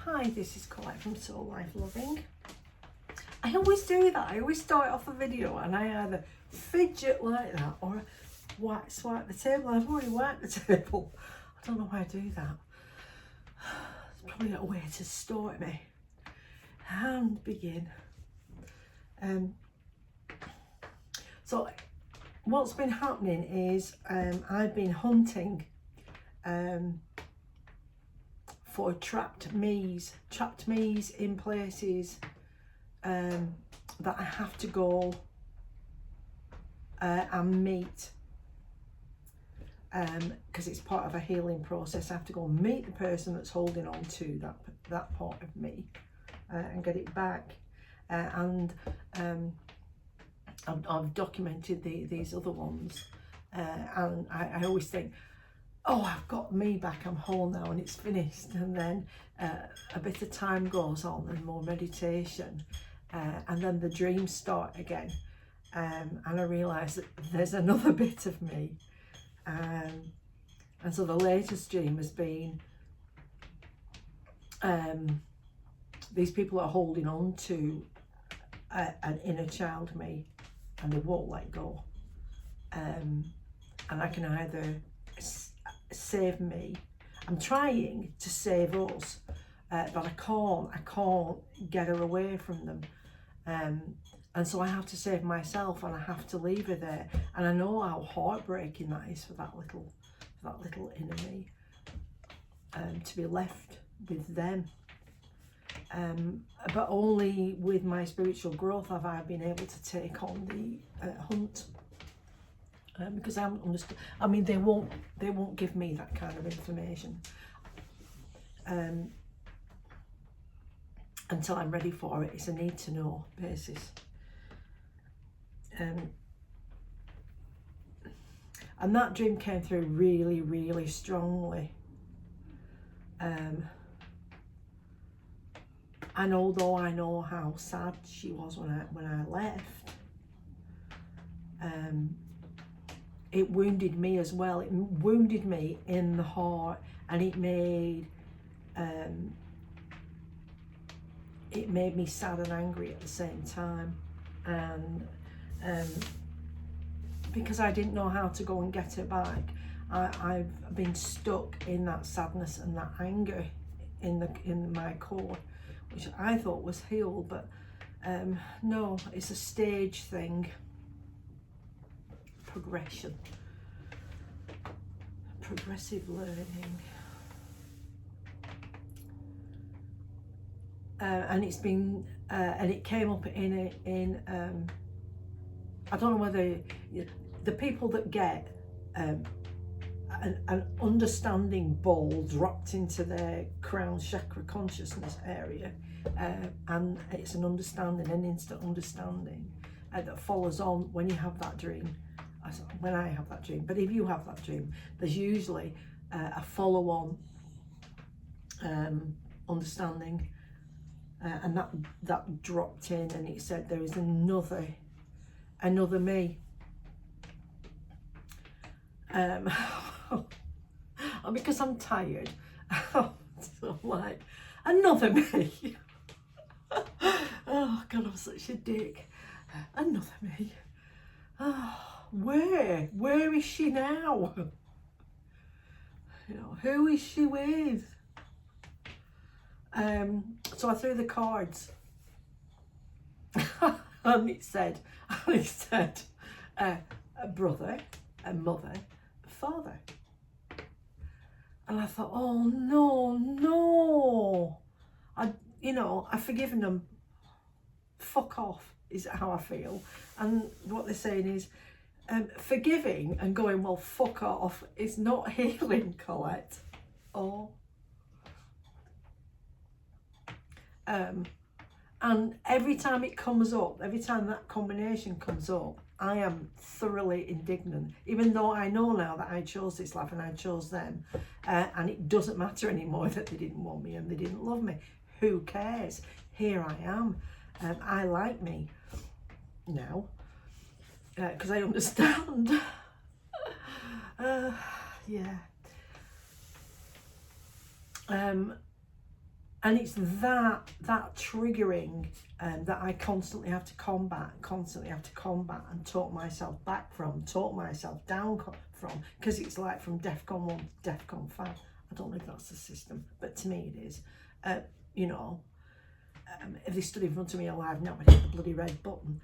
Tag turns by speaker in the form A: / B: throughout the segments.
A: Hi, this is Colette from Soul Life Loving. I always do that. I always start off a video and I either fidget like that or swipe the table. I've already wiped the table. I don't know why I do that. It's probably a way to start me. And begin. So what's been happening is I've been hunting for trapped me's in places that I have to go and meet, because it's part of a healing process. I have to go and meet the person that's holding on to that part of me and get it back. And I've documented these other ones, and I always think, oh, I've got me back, I'm whole now and it's finished. And then a bit of time goes on and more meditation, and then the dreams start again, and I realise that there's another bit of me. And so the latest dream has been these people are holding on to an inner child me, and they won't let go. And I can either save me. I'm trying to save us, but I can't get her away from them. And so I have to save myself, and I have to leave her there. And I know how heartbreaking that is for that little inner me, to be left with them. But only with my spiritual growth have I been able to take on the hunt. Because I mean, they won't give me that kind of information until I'm ready for it. It's a need to know basis. And that dream came through really, really strongly. And although I know how sad she was when I left, it wounded me as well. It wounded me in the heart, and it made me sad and angry at the same time. And because I didn't know how to go and get her back, I've been stuck in that sadness and that anger in my core, which I thought was healed, but no, it's a stage thing. Progressive learning, and it's been and it came up in I don't know whether the people that get an understanding ball dropped into their crown chakra consciousness area, and it's an instant understanding that follows on when you have that dream. When I have that dream, but if you have that dream, there's usually a follow-on understanding, and that dropped in, and it said there is another me. Because I'm tired, so I'm like, another me. Oh God, I'm such a dick. Another me. Oh. Where is she now? You know, who is she with? So I threw the cards, and it said, a brother, a mother, a father. And I thought, oh no, I've forgiven them. Fuck off is how I feel. And what they're saying is, forgiving and going, well, fuck off, is not healing, Colette. Oh. And every time it comes up, every time that combination comes up, I am thoroughly indignant, even though I know now that I chose this life and I chose them, and it doesn't matter anymore that they didn't want me and they didn't love me. Who cares? Here I am. I like me now. Because I understand. Yeah. And it's that triggering that I constantly have to combat, and talk myself back from, talk myself down from, because it's like from DEFCON 1 to DEFCON 5. I don't know if that's the system, but to me it is. You know, if they stood in front of me alive now, I'd hit the bloody red button.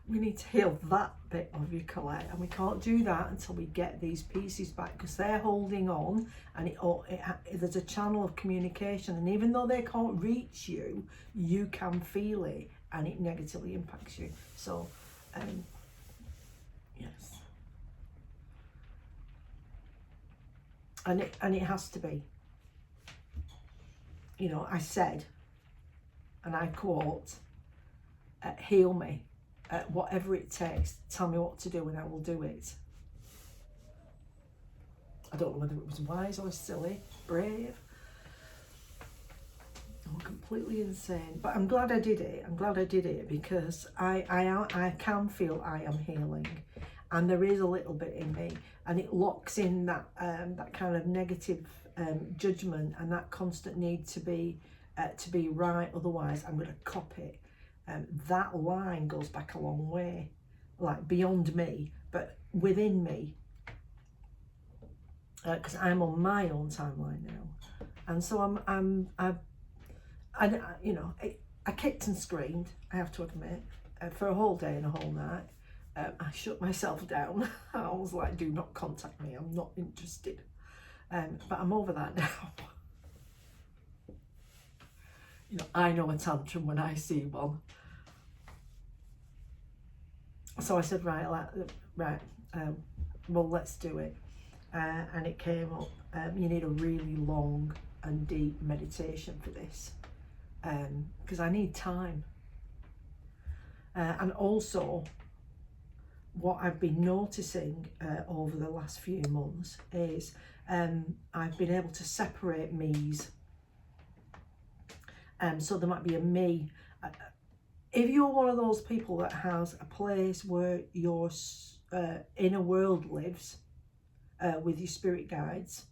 A: We need to heal that bit of you, Colette, and we can't do that until we get these pieces back, because they're holding on, and there's a channel of communication, and even though they can't reach you, you can feel it, and it negatively impacts you. So, yes, and it has to be. You know, I said, and I quote, "Heal me. Whatever it takes, tell me what to do and I will do it." I don't know whether it was wise or silly, brave, or completely insane, but I'm glad I did it. I'm glad I did it, because I can feel I am healing, and there is a little bit in me, and it locks in that that kind of negative judgment and that constant need to be right, otherwise I'm going to cop it. That line goes back a long way, like beyond me, but within me, because I'm on my own timeline now, and so I kicked and screamed, I have to admit, for a whole day and a whole night. I shut myself down. I was like, do not contact me, I'm not interested. But I'm over that now. You know, I know a tantrum when I see one. So I said, right, well, let's do it. And it came up, you need a really long and deep meditation for this, because I need time. And also, what I've been noticing over the last few months is I've been able to separate me's. So there might be a me. If you're one of those people that has a place where your inner world lives with your spirit guides,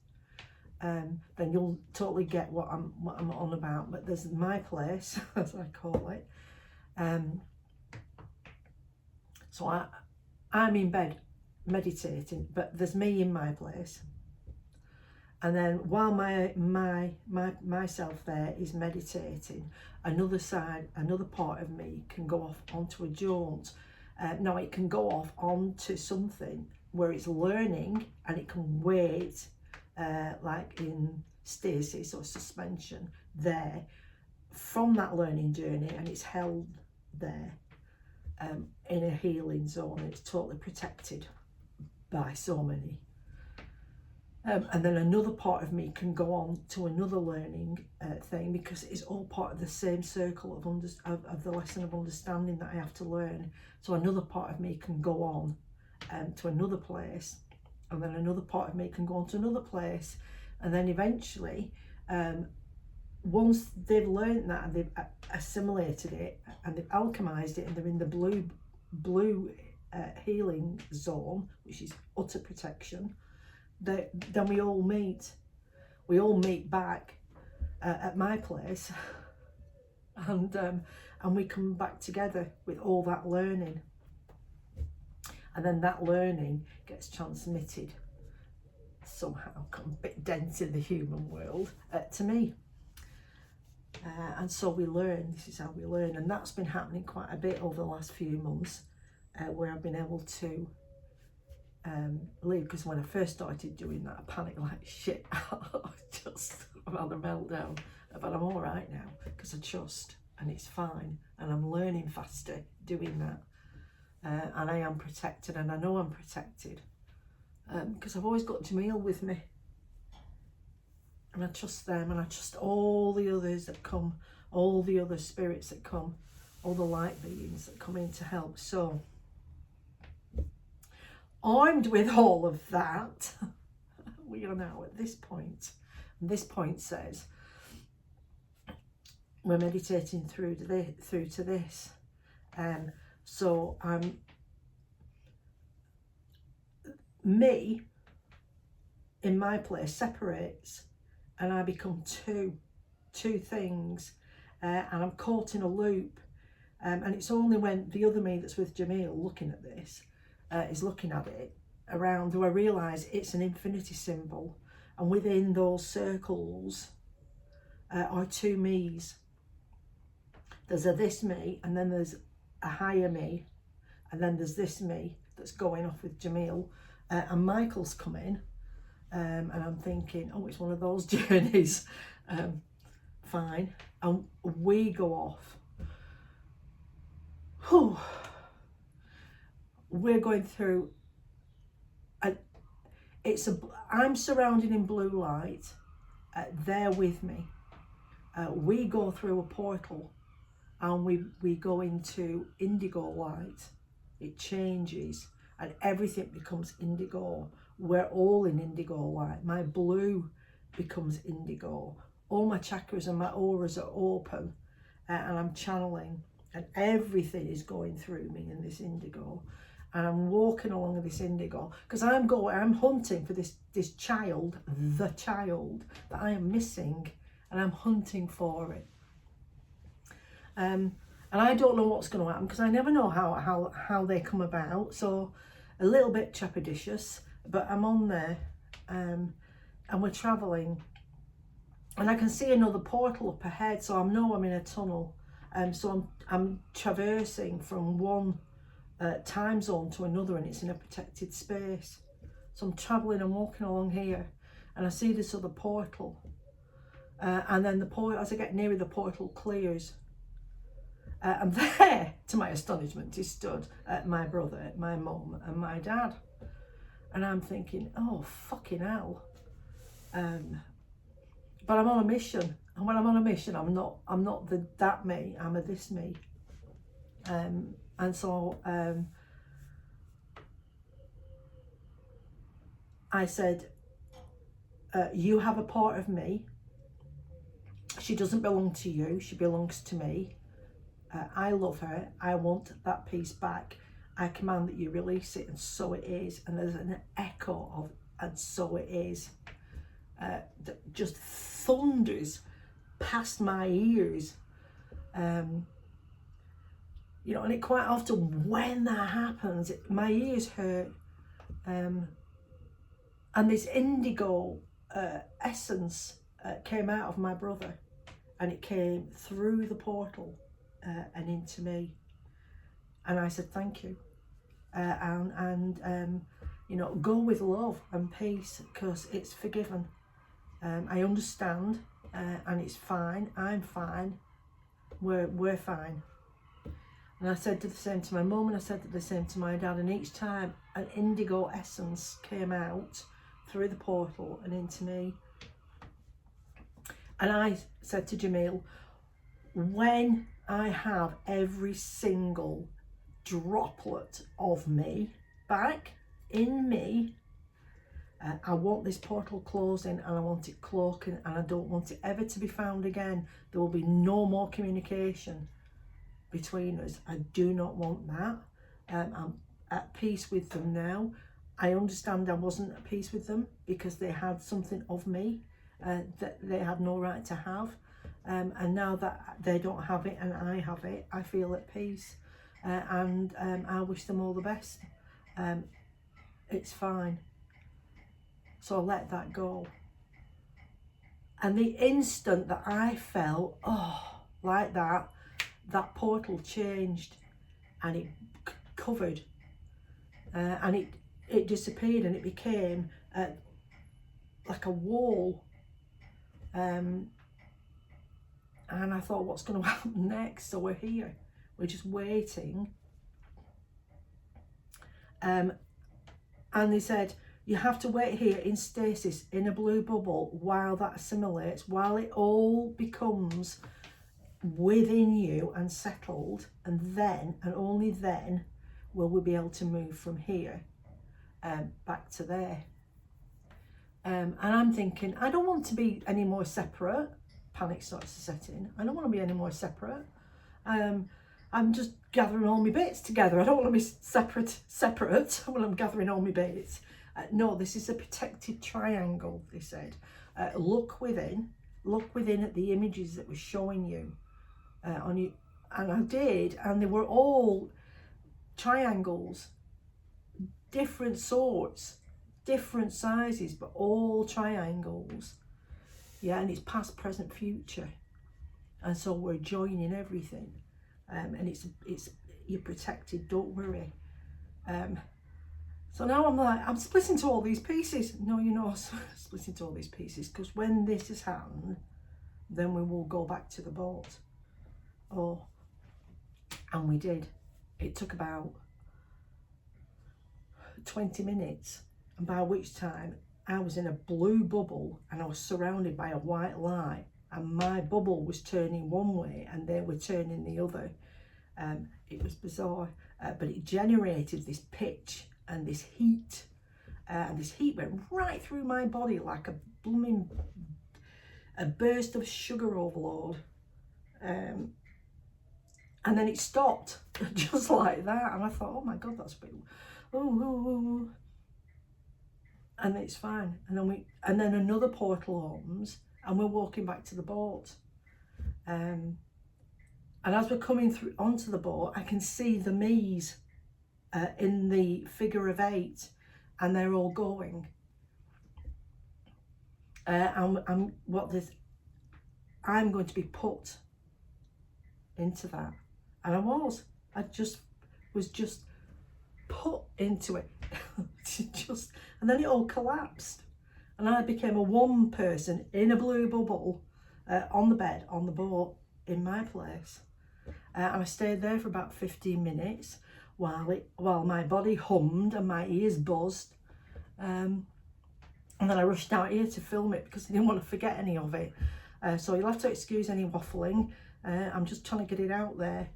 A: then you'll totally get what I'm on about. But there's my place, as I call it. So I'm in bed meditating, but there's me in my place. And then while myself there is meditating, another part of me can go off onto a jaunt. Now it can go off onto something where it's learning, and it can wait, like in stasis or suspension there from that learning journey, and it's held there in a healing zone, and it's totally protected by so many. And then another part of me can go on to another learning thing, because it's all part of the same circle of the lesson of understanding that I have to learn. So another part of me can go on to another place, and then another part of me can go on to another place, and then eventually, once they've learned that and they've assimilated it and they've alchemized it, and they're in the blue healing zone, which is utter protection, then we all meet back at my place, and we come back together with all that learning, and then that learning gets transmitted somehow, a bit dense in the human world, to me, and so we learn. This is how we learn, and that's been happening quite a bit over the last few months, where I've been able to leave, because when I first started doing that, I panicked like shit. I've had a meltdown, but I'm all right now, because I trust, and it's fine, and I'm learning faster doing that, and I am protected, and I know I'm protected, because I've always got Jamil with me, and I trust them, and I trust all the others that come, all the other spirits that come, all the light beings that come in to help. So armed with all of that, we are now at this point, and this point says we're meditating through to this, so me in my place separates and I become two things, and I'm caught in a loop. And it's only when the other me that's with Jamil looking at this is looking at it around, do I realise it's an infinity symbol, and within those circles are two me's. There's a this me, and then there's a higher me, and then there's this me that's going off with Jamil, and Michael's coming, and I'm thinking, oh, it's one of those journeys. Fine, and we go off. Whew. We're going through I'm surrounded in blue light, they're with me. We go through a portal, and we go into indigo light. It changes and everything becomes indigo. We're all in indigo light. My blue becomes indigo. All my chakras and my auras are open, and I'm channeling, and everything is going through me in this indigo. And I'm walking along this indigo because I'm hunting for this child, the child that I am missing, and I'm hunting for it. And I don't know what's going to happen because I never know how they come about. So a little bit trepidatious, but I'm on there, and we're travelling, and I can see another portal up ahead. So I know I'm in a tunnel, so I'm traversing from one time zone to another, and it's in a protected space. So I'm travelling and walking along here, and I see this other portal, and then as I get nearer, the portal clears, and there, to my astonishment, is stood my brother, my mum, and my dad. And I'm thinking, oh fucking hell. But I'm on a mission, and when I'm on a mission, I'm not that me, I'm a this me. And so I said, you have a part of me. She doesn't belong to you, she belongs to me. I love her, I want that piece back. I command that you release it, and so it is. And there's an echo of, and so it is, that just thunders past my ears. You know, and it quite often, when that happens, my ears hurt. And this indigo essence came out of my brother, and it came through the portal and into me. And I said, thank you. And you know, go with love and peace, because it's forgiven. I understand, and it's fine. I'm fine. We're fine. And I said the same to my mum, and I said the same to my dad, and each time an indigo essence came out through the portal and into me. And I said to Jamil, when I have every single droplet of me back in me, I want this portal closing, and I want it cloaking, and I don't want it ever to be found again. There will be no more communication between us. I do not want that. I'm at peace with them now. I understand I wasn't at peace with them because they had something of me that they had no right to have, and now that they don't have it and I have it, I feel at peace, and I wish them all the best. It's fine. So I let that go. And the instant that I felt, oh, like that portal changed, and it covered, and it disappeared, and it became like a wall. And I thought, what's going to happen next? So we're here, we're just waiting. And they said, you have to wait here in stasis, in a blue bubble, while that assimilates, while it all becomes within you and settled, and then, and only then, will we be able to move from here back to there. And I'm thinking, I don't want to be any more separate. Panic starts to set in. I don't want to be any more separate. I'm just gathering all my bits together. I don't want to be separate when I'm gathering all my bits. No, this is a protected triangle, they said. look within at the images that was showing you on you. And I did, and they were all triangles, different sorts, different sizes, but all triangles. Yeah, and it's past, present, future, and so we're joining everything, and it's you're protected, don't worry. So now I'm like, I'm splitting to all these pieces. No, you're not splitting to all these pieces, because when this is happened, then we will go back to the boat. Oh, and we did. It took about 20 minutes, and by which time I was in a blue bubble and I was surrounded by a white light, and my bubble was turning one way and they were turning the other. It was bizarre, but it generated this pitch and this heat, and this heat went right through my body like a blooming burst of sugar overload. And then it stopped just like that, and I thought, oh my God, that's a bit, ooh. And it's fine. And then another portal opens, and we're walking back to the boat. And as we're coming through onto the boat, I can see the me's in the figure of 8, and they're all going. I'm going to be put into that. And I was just put into it. And then it all collapsed, and I became a one person in a blue bubble on the bed on the boat in my place, and I stayed there for about 15 minutes while my body hummed and my ears buzzed, and then I rushed out here to film it because I didn't want to forget any of it. So you'll have to excuse any waffling. I'm just trying to get it out there.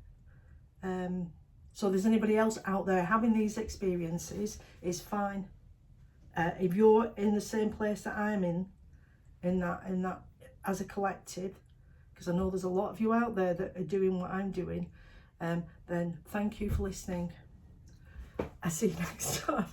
A: So if there's anybody else out there having these experiences, it's fine. If you're in the same place that I'm in that as a collective, because I know there's a lot of you out there that are doing what I'm doing, then thank you for listening. I'll see you next time.